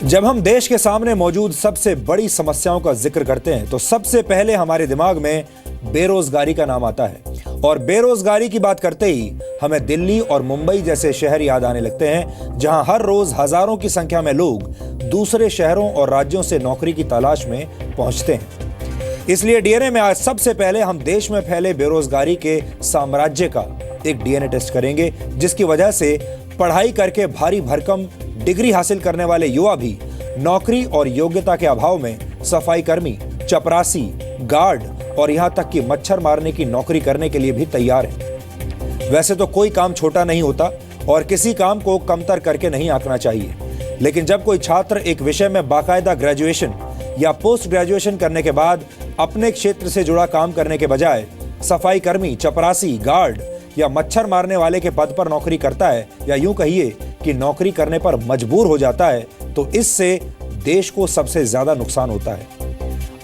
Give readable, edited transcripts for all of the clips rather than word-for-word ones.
जब हम देश के सामने मौजूद सबसे बड़ी समस्याओं का जिक्र करते हैं तो सबसे पहले हमारे दिमाग में बेरोजगारी का नाम आता है। और बेरोजगारी की बात करते ही हमें दिल्ली और मुंबई जैसे शहर याद आने लगते हैं, जहां हर रोज हजारों की संख्या में लोग दूसरे शहरों और राज्यों से नौकरी की तलाश में पहुंचते हैं। इसलिए डीएनए में आज सबसे पहले हम देश में फैले बेरोजगारी के साम्राज्य का एक डीएनए टेस्ट करेंगे, जिसकी वजह से पढ़ाई करके भारी भरकम डिग्री हासिल करने वाले युवा भी नौकरी और योग्यता के अभाव में सफाई कर्मी, चपरासी, गार्ड और यहां तक कि मच्छर मारने की नौकरी करने के लिए भी तैयार हैं। वैसे तो कोई काम छोटा नहीं होता और किसी काम को कमतर करके नहीं आंकना चाहिए, लेकिन जब कोई छात्र एक विषय में बाकायदा ग्रेजुएशन या पोस्ट ग्रेजुएशन करने के बाद अपने क्षेत्र से जुड़ा काम करने के बजाय सफाई कर्मी, चपरासी, गार्ड या मच्छर मारने वाले के पद पर नौकरी करता है, या यूं कहिए कि नौकरी करने पर मजबूर हो जाता है, तो इससे देश को सबसे ज्यादा नुकसान होता है।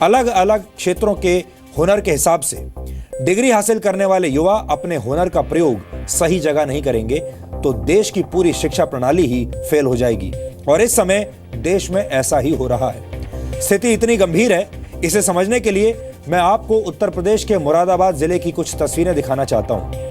अलग अलग क्षेत्रों के हुनर के हिसाब से डिग्री हासिल करने वाले युवा अपने हुनर का प्रयोग सही जगह नहीं करेंगे तो देश की पूरी शिक्षा प्रणाली ही फेल हो जाएगी, और इस समय देश में ऐसा ही हो रहा है। स्थिति इतनी गंभीर है, इसे समझने के लिए मैं आपको उत्तर प्रदेश के मुरादाबाद जिले की कुछ तस्वीरें दिखाना चाहता हूं।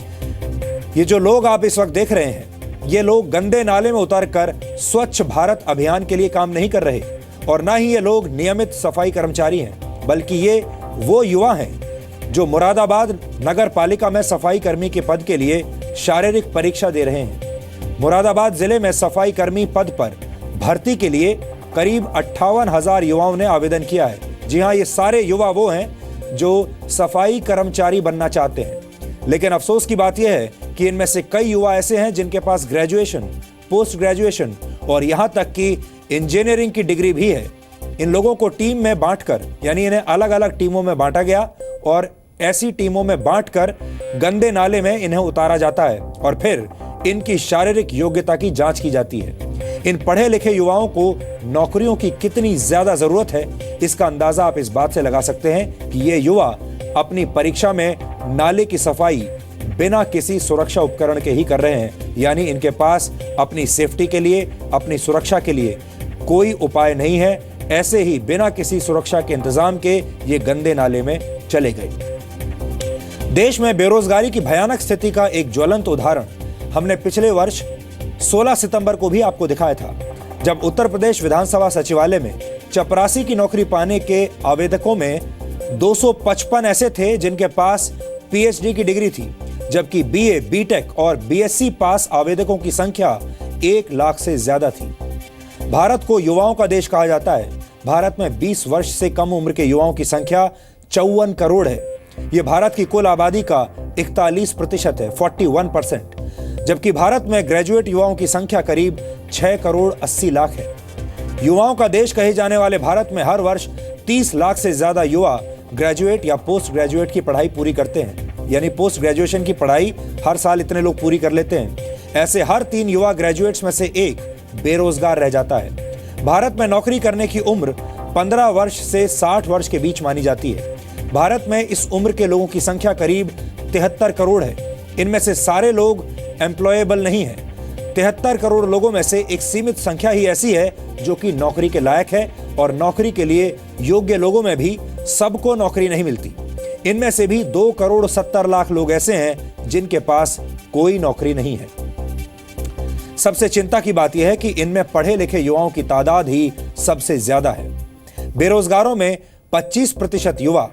ये जो लोग आप इस वक्त देख रहे हैं, ये लोग गंदे नाले में उतरकर स्वच्छ भारत अभियान के लिए काम नहीं कर रहे, और ना ही ये लोग नियमित सफाई कर्मचारी हैं, बल्कि ये वो युवा हैं जो मुरादाबाद नगर पालिका में सफाई कर्मी के पद के लिए शारीरिक परीक्षा दे रहे हैं। मुरादाबाद जिले में सफाई कर्मी पद पर भर्ती के लिए करीब 58,000 युवाओं ने आवेदन किया है। जी हाँ, ये सारे युवा वो हैं जो सफाई कर्मचारी बनना चाहते हैं, लेकिन अफसोस की बात यह है कि इनमें से कई युवा ऐसे हैं जिनके पास ग्रेजुएशन, पोस्ट ग्रेजुएशन और यहां तक कि इंजीनियरिंग की डिग्री भी है। इन लोगों को टीम में बांटकर, यानी इन्हें अलग अलग टीमों में बांटा गया और ऐसी टीमों में बांटकर गंदे नाले में इन्हें उतारा जाता है और फिर इनकी शारीरिक योग्यता की जांच की जाती है। इन पढ़े लिखे युवाओं को नौकरियों की कितनी ज्यादा जरूरत है, इसका अंदाजा आप इस बात से लगा सकते हैं कि ये युवा अपनी परीक्षा में नाले की सफाई बिना किसी सुरक्षा उपकरण के ही कर रहे हैं, यानी इनके पास अपनी सेफ्टी के लिए, अपनी सुरक्षा के लिए कोई उपाय नहीं है। ऐसे ही बिना किसी सुरक्षा के इंतजाम के ये गंदे नाले में चले गए। देश में बेरोजगारी की भयानक स्थिति का एक ज्वलंत उदाहरण हमने पिछले वर्ष 16 सितंबर को भी आपको दिखाया था, जब उत्तर प्रदेश विधानसभा सचिवालय में चपरासी की नौकरी पाने के आवेदकों में 255 ऐसे थे जिनके पास पीएचडी की डिग्री थी, जबकि बीए, बीटेक और बीएससी पास आवेदकों की संख्या 1 लाख से ज्यादा थी। भारत को युवाओं का देश कहा जाता है। भारत में 20 वर्ष से कम उम्र के युवाओं की संख्या 54 करोड़ है। यह भारत की कुल आबादी का 41% है, 41%, जबकि भारत में ग्रेजुएट युवाओं की संख्या करीब 6 करोड़ 80 लाख है। युवाओं का देश कहे जाने वाले भारत में हर वर्ष 30 लाख से ज्यादा युवा ग्रेजुएट या पोस्ट ग्रेजुएट की पढ़ाई पूरी करते हैं, यानी पोस्ट ग्रेजुएशन की पढ़ाई हर साल इतने लोग पूरी कर लेते हैं। ऐसे हर 3 युवा ग्रेजुएट्स में से एक बेरोजगार रह जाता है। भारत में नौकरी करने की उम्र 15 वर्ष से 60 वर्ष के बीच मानी जाती है। भारत में इस उम्र के लोगों की संख्या करीब 73 करोड़ है। इनमें से सारे लोग एम्प्लॉयबल नहीं हैं। 73 करोड़ लोगों में से एक सीमित संख्या ही ऐसी है जो कि नौकरी के लायक है, और नौकरी के लिए योग्य लोगों में भी सबको नौकरी नहीं मिलती। इनमें से भी 2 करोड़ 70 लाख लोग ऐसे हैं जिनके पास कोई नौकरी नहीं है। सबसे चिंता की बात यह है कि इनमें पढ़े लिखे युवाओं की तादाद ही सबसे ज्यादा है। बेरोजगारों में 25% युवा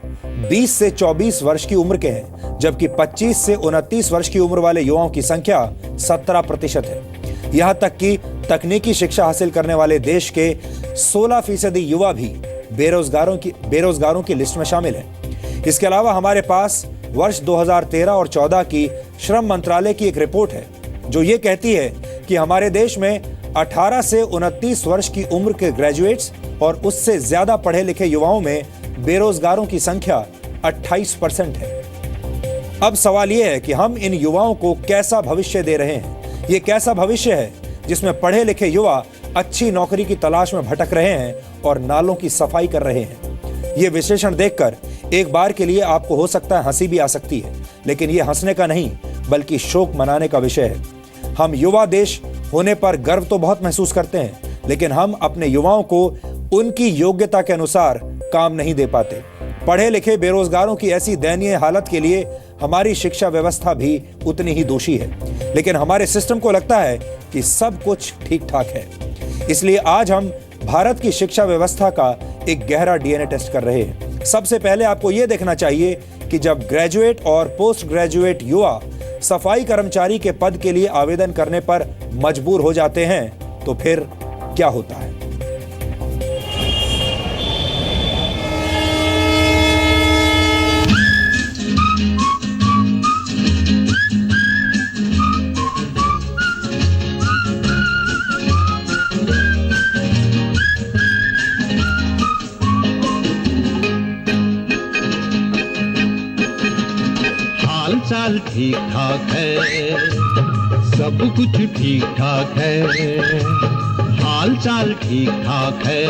20 से 24 वर्ष की उम्र के हैं, जबकि 25 से 29 वर्ष की उम्र वाले युवाओं की संख्या 17% है। यहां तक कि तकनीकी शिक्षा हासिल करने वाले देश के 16% युवा भी बेरोजगारों की लिस्ट में शामिल हैं। इसके अलावा हमारे पास वर्ष 2013 और 14 की श्रम मंत्रालय की एक रिपोर्ट है जो ये कहती है कि हमारे देश में 18 से 29 वर्ष की उम्र के ग्रेजुएट्स और उससे ज्यादा पढ़े लिखे युवाओं में बेरोजगारों की संख्या 28% है। अब सवाल यह है कि हम इन युवाओं को कैसा भविष्य दे रहे हैं। ये कैसा भविष्य है जिसमें पढ़े लिखे युवा अच्छी नौकरी की तलाश में भटक रहे हैं और नालों की सफाई कर रहे हैं। ये विश्लेषण देखकर एक बार के लिए आपको हो सकता है हंसी भी आ सकती है, लेकिन ये हंसने का नहीं बल्कि शोक मनाने का विषय है। हम युवा देश होने पर गर्व तो बहुत महसूस करते हैं, लेकिन हम अपने युवाओं को उनकी योग्यता के अनुसार काम नहीं दे पाते। पढ़े लिखे बेरोजगारों की ऐसी दयनीय हालत के लिए हमारी शिक्षा व्यवस्था भी उतनी ही दोषी है, लेकिन हमारे सिस्टम को लगता है कि सब कुछ ठीक ठाक है। इसलिए आज हम भारत की शिक्षा व्यवस्था का एक गहरा डीएनए टेस्ट कर रहे हैं। सबसे पहले आपको यह देखना चाहिए कि जब ग्रेजुएट और पोस्ट ग्रेजुएट युवा सफाई कर्मचारी के पद के लिए आवेदन करने पर मजबूर हो जाते हैं तो फिर क्या होता है। हाल ठीक ठाक है, सब कुछ ठीक ठाक है। हाल चाल ठीक ठाक है,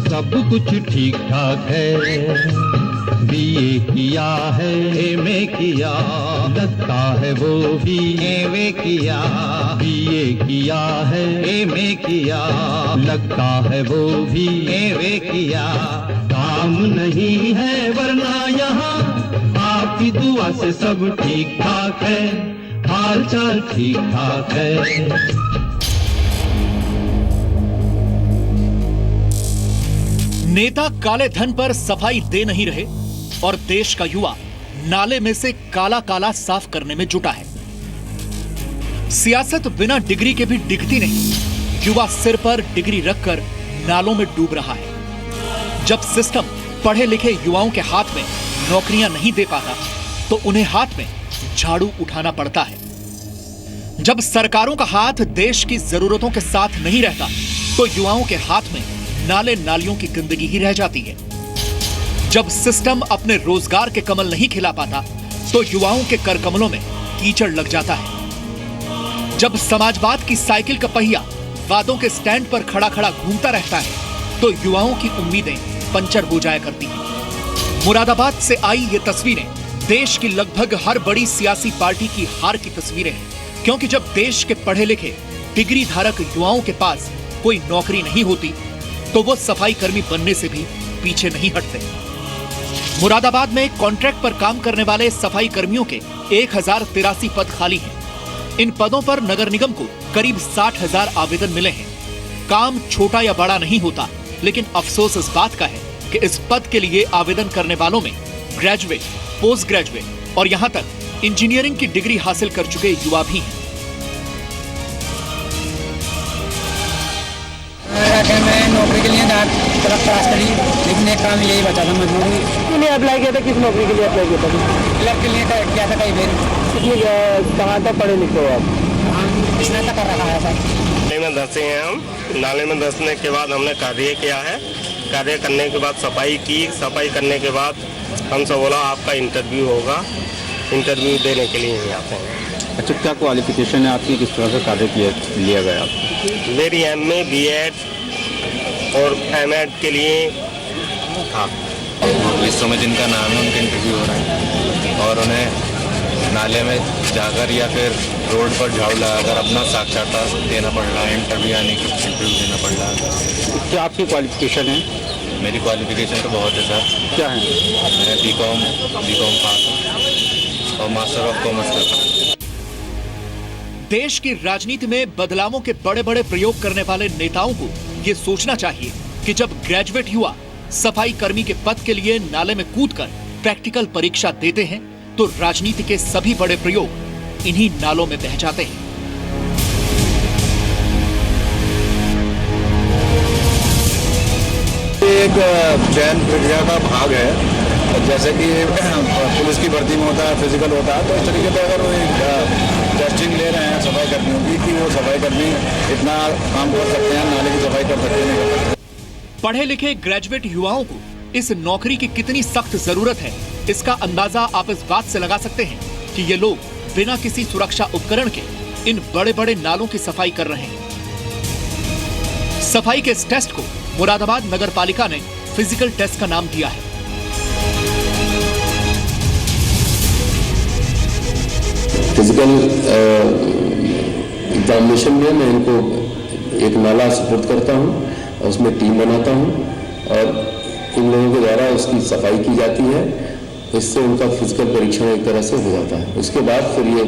सब कुछ ठीक ठाक है। बीए किया है, एमए किया, लगता है वो भी एमए किया। बीए किया है, एमए किया, लगता है वो भी एमए किया। काम नहीं है वरना यहाँ आपकी दुआ से सब ठीक ठाक है, हाल चाल ठीक ठाक है। नेता काले धन पर सफाई दे नहीं रहे और देश का युवा नाले में से काला काला साफ करने में जुटा है। सियासत बिना डिग्री के भी दिखती नहीं, युवा सिर पर डिग्री रखकर नालों में डूब रहा है। जब सिस्टम पढ़े लिखे युवाओं के हाथ में नौकरियां नहीं दे पाता तो उन्हें हाथ में झाड़ू उठाना पड़ता है। जब सरकारों का हाथ देश की जरूरतों के साथ नहीं रहता तो युवाओं के हाथ में नाले नालियों की गंदगी ही रह जाती है। जब सिस्टम अपने रोजगार के कमल नहीं खिला पाता तो युवाओं के कर कमलों में कीचड़ लग जाता है। जब समाजवाद की साइकिल का पहिया वादों के स्टैंड पर खड़ा खड़ा घूमता रहता है तो युवाओं की उम्मीदें पंचर हो जाया करती हैं। मुरादाबाद से आई ये तस्वीरें देश की लगभग हर बड़ी सियासी पार्टी की हार की तस्वीरें हैं, क्योंकि जब देश के पढ़े लिखे डिग्री धारक युवाओं के पास कोई नौकरी नहीं होती तो वो सफाई कर्मी बनने से भी पीछे नहीं हटते। मुरादाबाद में कॉन्ट्रैक्ट पर काम करने वाले सफाई कर्मियों के 1083 पद खाली हैं। इन पदों पर नगर निगम को करीब 60,000 आवेदन मिले हैं। काम छोटा या बड़ा नहीं होता, लेकिन अफसोस इस बात का है कि इस पद के लिए आवेदन करने वालों में ग्रेजुएट, पोस्ट ग्रेजुएट और यहां तक इंजीनियरिंग की डिग्री हासिल कर चुके युवा भी हैं। मैं नौकरी के लिए तरफ तलाश करी, लेकिन एक काम यही बचा था, मजबूरी के लिए अप्लाई किया था। किस नौकरी के लिए अप्लाई किया था? क्लर्क के लिए किया था कई बार। कहाँ तक पढ़े लिखे हो आप? हम स्नातक कर रखा है सर। नाले में धंसे हैं हम। नाले में धंसने के बाद हमने कार्य किया है। कार्य करने के बाद सफाई की। सफाई करने के बाद हमसे बोला आपका इंटरव्यू होगा। इंटरव्यू देने के लिए ही आते हैं। अच्छा, क्या क्वालिफिकेशन है आपकी? किस तरह से कार्य लिया गया? मेरी एमए, बीएड और एमएड के लिए था। लिस्टों में जिनका नाम है उनका इंटरव्यू हो रहा है और उन्हें नाले में जाकर या फिर रोड पर झाड़ू लगाकर अपना साक्षात्कार देना पड़ रहा है, इंटरव्यू देना पड़ रहा है। क्या आपकी क्वालिफिकेशन है? मेरी क्वालिफिकेशन तो बहुत है सर। क्या है? मैं बीकॉम पास हूँ और मास्टर ऑफ कॉमर्स करता हूँ। देश की राजनीति में बदलावों के बड़े बड़े प्रयोग करने वाले नेताओं को ये सोचना चाहिए कि जब ग्रेजुएट युवा सफाई कर्मी के पद के लिए नाले में कूदकर प्रैक्टिकल परीक्षा देते हैं तो राजनीति के सभी बड़े प्रयोग इन्हीं नालों में बह जाते हैं। एक चयन प्रक्रिया का भाग है। जैसे कि पुलिस की भर्ती में होता है, फिजिकल होता है, तो इस तरीके से अगर वो टेस्टिंग ले रहे हैं सफाई कर्मियों की कि वो सफाई कर्मी इतना काम कर सकते हैं, नाले की सफाई कर सकते हैं। पढ़े लिखे ग्रेजुएट युवाओं को इस नौकरी की कितनी सख्त जरूरत है, इसका अंदाजा आप इस बात से लगा सकते हैं कि ये लोग बिना किसी सुरक्षा उपकरण के इन बड़े बड़े नालों की सफाई कर रहे हैं। सफाई के इस टेस्ट को मुरादाबाद नगर पालिका ने फिजिकल टेस्ट का नाम दिया है। फिजिकल एग्जामिनेशन में मैं इनको एक नाला सुपुर्द करता हूँ, उसमें टीम बनाता हूँ और इन लोगों के द्वारा उसकी सफाई की जाती है। इससे उनका फिजिकल परीक्षण एक तरह से हो जाता है। उसके बाद फिर ये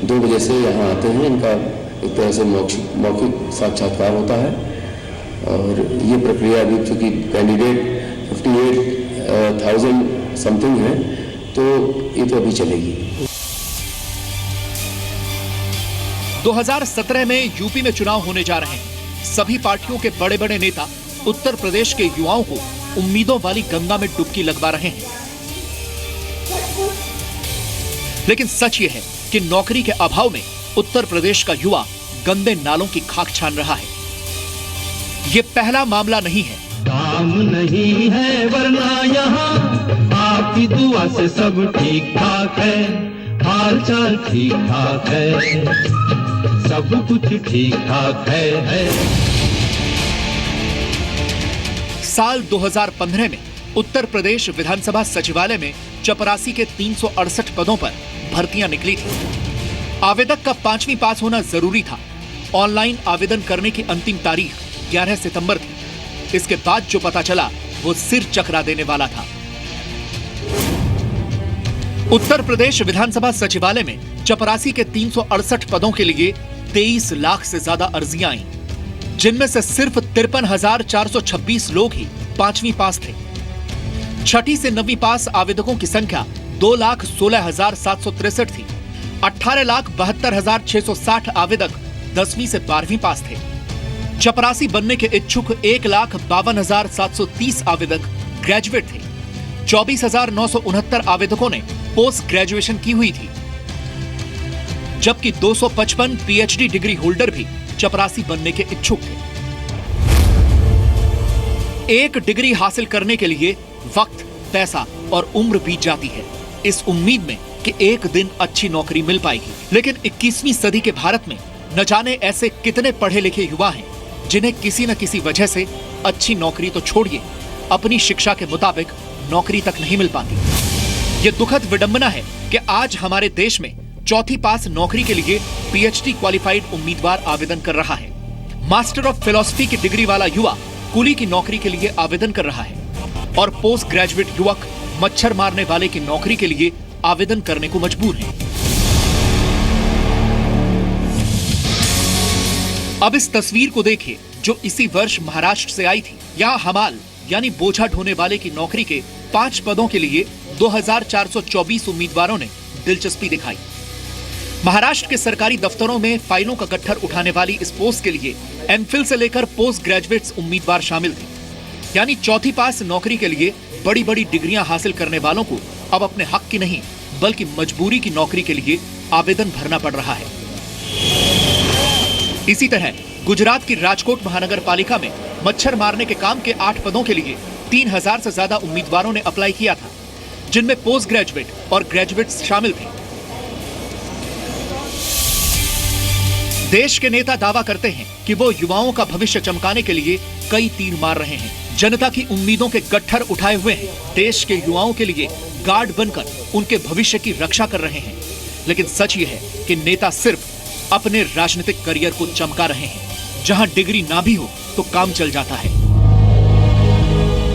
2 बजे से यहाँ आते हैं, इनका एक तरह से मौखिक साक्षात्कार होता है। और ये प्रक्रिया अभी चूँकि कैंडिडेट 58,000 समथिंग है, तो ये तो अभी चलेगी। 2017 में यूपी में चुनाव होने जा रहे हैं। सभी पार्टियों के बड़े बड़े नेता उत्तर प्रदेश के युवाओं को उम्मीदों वाली गंगा में डुबकी लगवा रहे हैं। लेकिन सच ये है कि नौकरी के अभाव में उत्तर प्रदेश का युवा गंदे नालों की खाक छान रहा है। ये पहला मामला नहीं है। काम नहीं है वरना यहाँ आपकी दुआ से सब ठीक ठाक है, हाल चाल ठीक ठाक है, सब कुछ ठीक ठाक है। साल 2015 में उत्तर प्रदेश विधानसभा सचिवालय में चपरासी के 368 पदों पर भर्तियां निकली थी। आवेदक का 5वीं पास होना जरूरी था। ऑनलाइन आवेदन करने की अंतिम तारीख 11 सितंबर थी। इसके बाद जो पता चला वो सिर चकरा देने वाला था। उत्तर प्रदेश विधानसभा सचिवालय में चपरासी के 368 पदों के लिए 23 लाख से ज्यादा अर्जियां आईं, जिनमें से सिर्फ 53,426 लोग ही 5वीं पास थे। 6ठी से 9वीं पास आवेदकों की संख्या 2,16,763 थी। 18,72,660 आवेदक 10वीं से 12वीं पास थे। चपरासी बनने के इच्छुक 1,52,730 आवेदक ग्रेजुएट थे। 24,969 आवेदकों ने पोस्ट ग्रेजुएशन की हुई थी, जबकि 255 पीएचडी डिग्री होल्डर भी चपरासी बनने के इच्छुक थे। एक डिग्री हासिल करने के लिए वक्त, पैसा और उम्र बीत जाती है, इस उम्मीद में कि एक दिन अच्छी नौकरी मिल पाएगी। लेकिन 21वीं सदी के भारत में न जाने ऐसे कितने पढ़े लिखे युवा हैं जिन्हें किसी न किसी वजह से अच्छी नौकरी तो छोड़िए, अपनी शिक्षा के मुताबिक नौकरी तक नहीं मिल पाती। ये दुखद विडंबना है कि आज हमारे देश में 4थी पास नौकरी के लिए पीएचडी क्वालिफाइड उम्मीदवार आवेदन कर रहा है। मास्टर ऑफ फिलॉसफी की डिग्री वाला युवा कुली की नौकरी के लिए आवेदन कर रहा है और पोस्ट ग्रेजुएट युवक मच्छर मारने वाले की नौकरी के लिए आवेदन करने को मजबूर है। अब इस तस्वीर को देखिए जो इसी वर्ष महाराष्ट्र से आई थी। यहाँ हमाल यानी बोझा ढोने वाले की नौकरी के 5 पदों के लिए 2,424 उम्मीदवारों ने दिलचस्पी दिखाई। महाराष्ट्र के सरकारी दफ्तरों में फाइलों का गट्ठर उठाने वाली इस पोस्ट के लिए एमफिल से लेकर पोस्ट ग्रेजुएट्स उम्मीदवार शामिल थे। यानी 4थी पास नौकरी के लिए बड़ी बड़ी डिग्रियां हासिल करने वालों को अब अपने हक की नहीं बल्कि मजबूरी की नौकरी के लिए आवेदन भरना पड़ रहा है। इसी तरह गुजरात की राजकोट महानगर पालिका में मच्छर मारने के काम के 8 पदों के लिए 3,000 से ज्यादा उम्मीदवारों ने अप्लाई किया था, जिनमें पोस्ट ग्रेजुएट और ग्रेजुएट्स शामिल थे। देश के नेता दावा करते हैं कि वो युवाओं का भविष्य चमकाने के लिए कई तीर मार रहे हैं, जनता की उम्मीदों के गट्ठर उठाए हुए हैं, देश के युवाओं के लिए गार्ड बनकर उनके भविष्य की रक्षा कर रहे हैं। लेकिन सच ये है कि नेता सिर्फ अपने राजनीतिक करियर को चमका रहे हैं। जहां डिग्री ना भी हो तो काम चल जाता है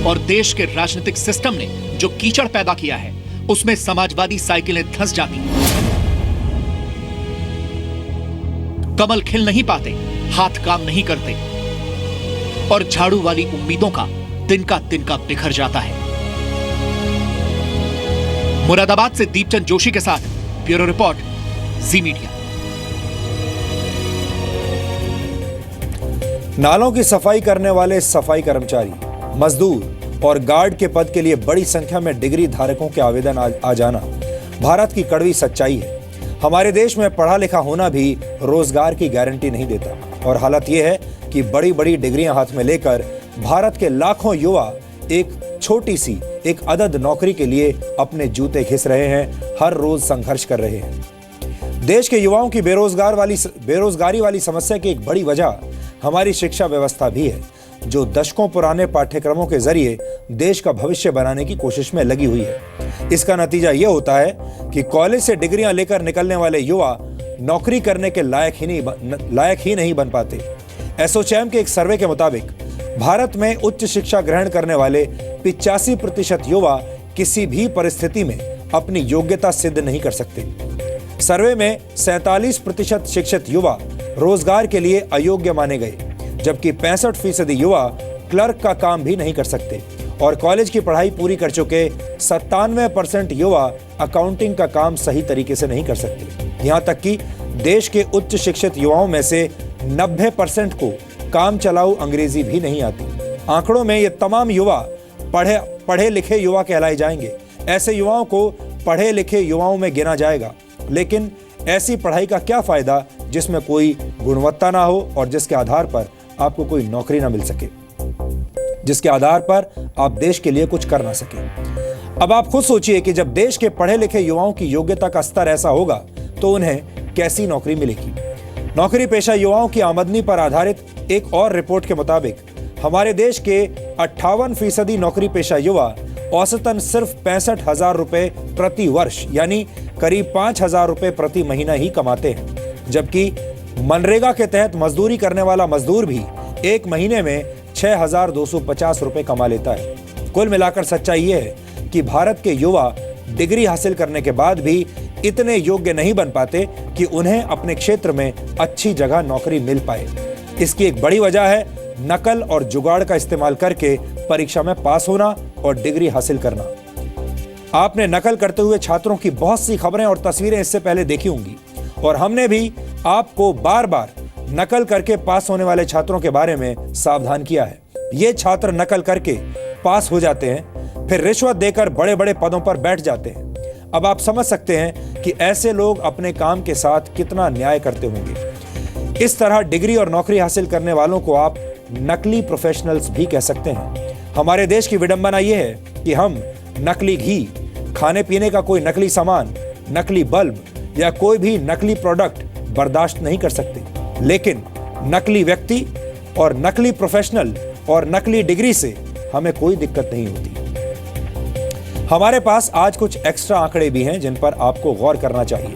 और देश के राजनीतिक सिस्टम ने जो कीचड़ पैदा किया है उसमें समाजवादी साइकिलें धंस जाती हैं। कमल खिल नहीं पाते, हाथ काम नहीं करते और झाड़ू वाली उम्मीदों का तिनका बिखर जाता है। मुरादाबाद से दीपचंद जोशी के साथ ब्यूरो रिपोर्ट, जी मीडिया। नालों की सफाई करने वाले सफाई कर्मचारी, मजदूर और गार्ड के पद के लिए बड़ी संख्या में डिग्री धारकों के आवेदन आ जाना भारत की कड़वी सच्चाई है। हमारे देश में पढ़ा लिखा होना भी रोजगार की गारंटी नहीं देता और हालत यह है कि बड़ी बड़ी डिग्रियां हाथ में लेकर भारत के लाखों युवा एक छोटी सी एक अदद नौकरी के लिए अपने जूते घिस रहे हैं, हर रोज संघर्ष कर रहे हैं। देश के युवाओं की बेरोजगारी वाली समस्या की एक बड़ी वजह हमारी शिक्षा व्यवस्था भी है, जो दशकों पुराने पाठ्यक्रमों के जरिए देश का भविष्य बनाने की कोशिश में लगी हुई है। इसका नतीजा यह होता है कि कॉलेज से डिग्रियां लेकर निकलने वाले युवा नौकरी करने के लायक ही नहीं बन पाते। एसोचैम के एक सर्वे के मुताबिक भारत में उच्च शिक्षा ग्रहण करने वाले 85% युवा किसी भी परिस्थिति में अपनी योग्यता सिद्ध नहीं कर सकते। सर्वे में 47% शिक्षित युवा रोजगार के लिए अयोग्य माने गए, जबकि 65% युवा क्लर्क का काम भी नहीं कर सकते और कॉलेज की पढ़ाई पूरी कर चुके 97% युवा अकाउंटिंग का काम सही तरीके से नहीं कर सकते। यहाँ तक कि देश के उच्च शिक्षित युवाओं में से 90% को काम चलाऊ अंग्रेजी भी नहीं आती। आंकड़ों में ये तमाम युवा पढ़े लिखे युवा कहलाए जाएंगे। ऐसे युवाओं को पढ़े लिखे युवाओं में गिना जाएगा, लेकिन ऐसी पढ़ाई का क्या फायदा जिसमें कोई गुणवत्ता ना हो और जिसके आधार पर आपको कोई नौकरी ना मिल सके, जिसके आधार पर आप देश के लिए कुछ कर ना सके। अब आप खुद सोचिए कि जब देश के पढ़े लिखे युवाओं की योग्यता का स्तर ऐसा होगा तो उन्हें कैसी नौकरी मिलेगी। नौकरी पेशा युवाओं की आमदनी पर आधारित एक और रिपोर्ट के मुताबिक हमारे देश के 58% नौकरी पेशा युवा औसतन सिर्फ 65,000 रुपए प्रति वर्ष यानी करीब 5,000 रुपए प्रति महीना ही कमाते हैं, जबकि मनरेगा के तहत मजदूरी करने वाला मजदूर भी एक महीने में 6,250 रुपए कमा लेता है। कुल मिलाकर सच्चाई यह है कि भारत के युवा डिग्री हासिल करने के बाद भी इतने योग्य नहीं बन पाते कि उन्हें अपने क्षेत्र में अच्छी जगह नौकरी मिल पाए। इसकी एक बड़ी वजह है नकल और जुगाड़ का इस्तेमाल करके परीक्षा में पास होना और डिग्री हासिल करना। आपने नकल करते हुए छात्रों की बहुत सी खबरें और तस्वीरें इससे पहले देखी होंगी और हमने भी आपको बार बार नकल करके पास होने वाले छात्रों के बारे में सावधान किया है। ये छात्र नकल करके पास हो जाते हैं, फिर रिश्वत देकर बड़े बड़े पदों पर बैठ जाते हैं। अब आप समझ सकते हैं कि ऐसे लोग अपने काम के साथ कितना न्याय करते होंगे। इस तरह डिग्री और नौकरी हासिल करने वालों को आप नकली प्रोफेशनल्स भी कह सकते हैं। हमारे देश की विडंबना यह है कि हम नकली घी, खाने पीने का कोई नकली सामान, नकली बल्ब या कोई भी नकली प्रोडक्ट बर्दाश्त नहीं कर सकते, लेकिन नकली व्यक्ति और नकली प्रोफेशनल और नकली डिग्री से हमें कोई दिक्कत नहीं होती। हमारे पास आज कुछ एक्स्ट्रा आंकड़े भी हैं जिन पर आपको गौर करना चाहिए।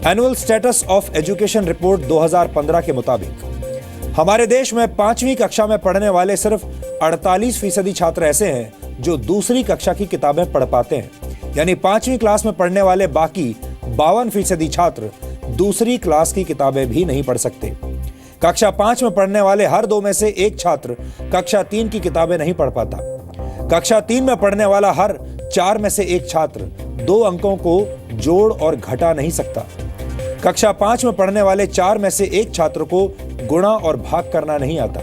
Annual status of education report 2015 के मुताबिक हमारे देश में 5वीं कक्षा में पढ़ने वाले सिर्फ 48% छात्र ऐसे हैं जो दूसरी कक्षा की किताबें पढ़ पाते हैं, यानी 5वीं क्लास में पढ़ने वाले बाकी 52% छात्र दूसरी क्लास की किताबें भी नहीं पढ़ सकते। कक्षा 5 में पढ़ने वाले हर 2 में से एक छात्र कक्षा 3 की किताबें नहीं पढ़ पाता। कक्षा 3 में पढ़ने वाला हर 4 में से एक छात्र 2 अंकों को जोड़ और घटा नहीं सकता। कक्षा 5 में पढ़ने वाले 4 में से एक छात्र को गुणा और भाग करना नहीं आता।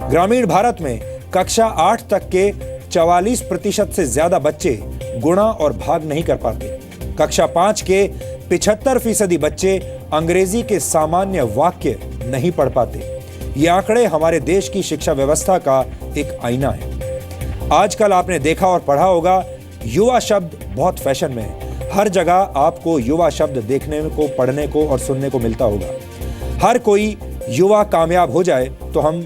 ग्रामीण भारत में कक्षा 8 तक के 44% से ज्यादा बच्चे गुणा और भाग नहीं कर पाते। कक्षा 5 के 75% बच्चे अंग्रेजी के सामान्य वाक्य नहीं पढ़ पाते। ये आंकड़े हमारे देश की शिक्षा व्यवस्था का एक आईना है। आजकल आपने देखा और पढ़ा होगा, युवा शब्द बहुत फैशन में है। हर जगह आपको युवा शब्द देखने को, पढ़ने को और सुनने को मिलता होगा। हर कोई युवा कामयाब हो जाए तो हम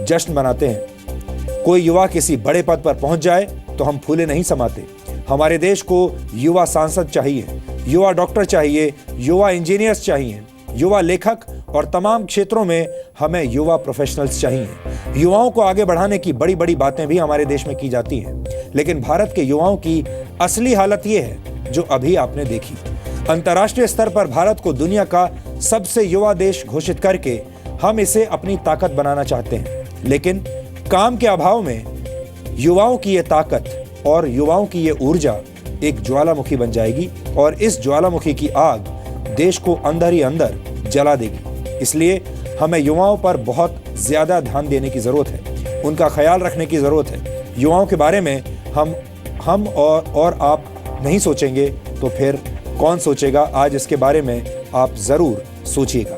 जश्न मनाते हैं। कोई युवा किसी बड़े पद पर पहुंच जाए तो हम फूले नहीं समाते। हमारे देश को युवा सांसद चाहिए, युवा डॉक्टर चाहिए, युवा इंजीनियर्स चाहिए, युवा लेखक और तमाम क्षेत्रों में हमें युवा प्रोफेशनल्स चाहिए। युवाओं को आगे बढ़ाने की बड़ी बड़ी बातें भी हमारे देश में की जाती हैं, लेकिन भारत के युवाओं की असली हालत ये है जो अभी आपने देखी। अंतर्राष्ट्रीय स्तर पर भारत को दुनिया का सबसे युवा देश घोषित करके हम इसे अपनी ताकत बनाना चाहते हैं, लेकिन काम के अभाव में युवाओं की ये ताकत और युवाओं की ये ऊर्जा एक ज्वालामुखी बन जाएगी और इस ज्वालामुखी की आग देश को अंदर ही अंदर जला देगी। इसलिए हमें युवाओं पर बहुत ज्यादा ध्यान देने की जरूरत है, उनका ख्याल रखने की जरूरत है। युवाओं के बारे में हम और आप नहीं सोचेंगे तो फिर कौन सोचेगा? आज इसके बारे में आप जरूर सोचिएगा।